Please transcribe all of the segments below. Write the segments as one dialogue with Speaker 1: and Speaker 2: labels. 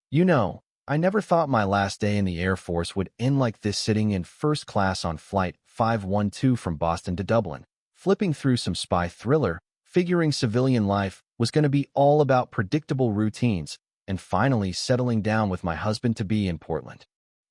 Speaker 1: You know, I never thought my last day in the Air Force would end like this, sitting in first class on Flight 512 from Boston to Dublin, flipping through some spy thriller, figuring civilian life was going to be all about predictable routines, and finally settling down with my husband-to-be in Portland.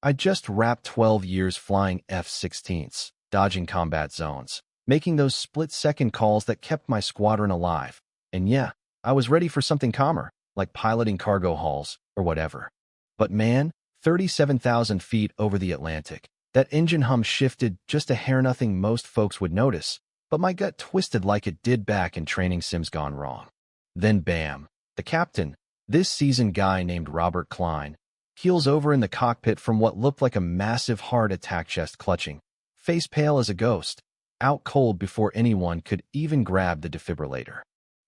Speaker 1: I just wrapped 12 years flying F-16s, dodging combat zones, making those split-second calls that kept my squadron alive. And yeah, I was ready for something calmer, like piloting cargo hauls or whatever. But man, 37,000 feet over the Atlantic, that engine hum shifted just a hair. Nothing most folks would notice, but my gut twisted like it did back in training sims gone wrong. Then bam, the captain, this seasoned guy named Robert Klein, keels over in the cockpit from what looked like a massive heart attack, chest clutching, face pale as a ghost, out cold before anyone could even grab the defibrillator.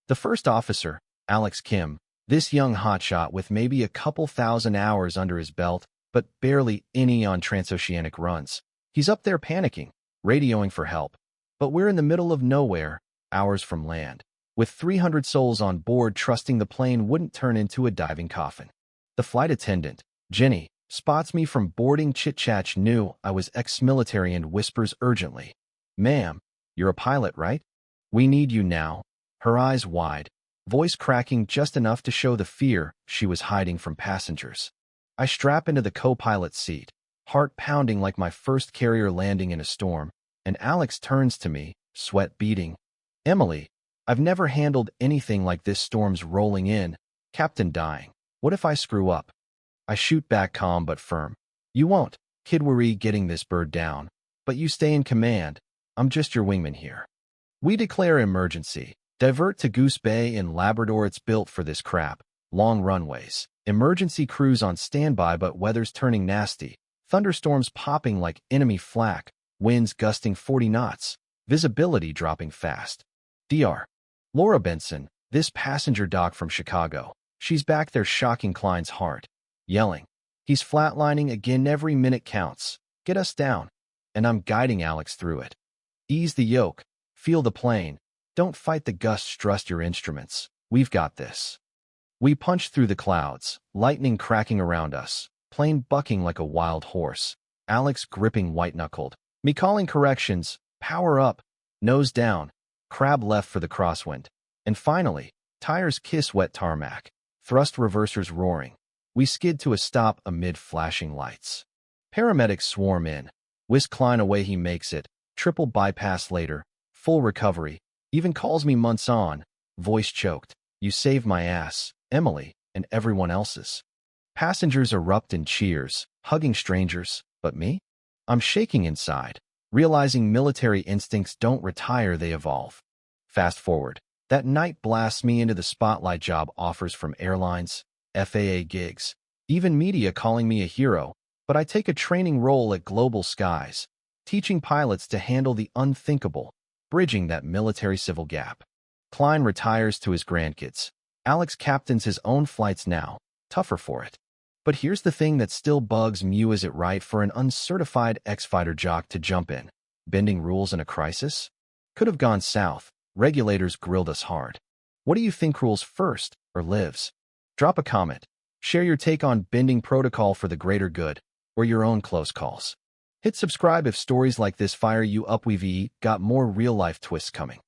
Speaker 1: The first officer, Alex Kim, this young hotshot with maybe a couple thousand hours under his belt, but barely any on transoceanic runs. He's up there panicking, radioing for help. But we're in the middle of nowhere, hours from land, with 300 souls on board, trusting the plane wouldn't turn into a diving coffin. The flight attendant, Jenny, spots me from boarding chit-chat, knew I was ex-military, and whispers urgently, "Ma'am, you're a pilot, right? We need you now." Her eyes wide, voice cracking just enough to show the fear she was hiding from passengers. I strap into the co-pilot seat, heart pounding like my first carrier landing in a storm, and Alex turns to me, sweat beading. "Emily, I've never handled anything like this. Storm's rolling in, captain dying. What if I screw up?" I shoot back, calm but firm. "You won't, kid. We're getting this bird down, but you stay in command. I'm just your wingman here." We declare emergency. Divert to Goose Bay in Labrador. It's built for this crap. Long runways. Emergency crews on standby, but weather's turning nasty. Thunderstorms popping like enemy flak. Winds gusting 40 knots. Visibility dropping fast. Dr. Laura Benson, this passenger doc from Chicago. She's back there shocking Klein's heart. Yelling. "He's flatlining again. Every minute counts. Get us down." And I'm guiding Alex through it. "Ease the yoke. Feel the plane. Don't fight the gusts. Trust your instruments. We've got this." We punch through the clouds, lightning cracking around us, plane bucking like a wild horse, Alex gripping white-knuckled, me calling corrections, power up, nose down, crab left for the crosswind. And finally, tires kiss wet tarmac, thrust reversers roaring. We skid to a stop amid flashing lights. Paramedics swarm in, whisk Klein away. He makes it, triple bypass later, full recovery. Even calls me months on, voice choked. "You saved my ass, Emily," and everyone else's. Passengers erupt in cheers, hugging strangers, but me? I'm shaking inside, realizing military instincts don't retire, they evolve. Fast forward. That night blasts me into the spotlight. Job offers from airlines, FAA gigs, even media calling me a hero, but I take a training role at Global Skies, teaching pilots to handle the unthinkable, bridging that military-civil gap. Klein retires to his grandkids. Alex captains his own flights now, tougher for it. But here's the thing that still bugs me. Is it right for an uncertified ex-fighter jock to jump in, bending rules in a crisis? Could have gone south. Regulators grilled us hard. What do you think rules first, or lives? Drop a comment. Share your take on bending protocol for the greater good, or your own close calls. Hit subscribe if stories like this fire you up. We've got more real-life twists coming.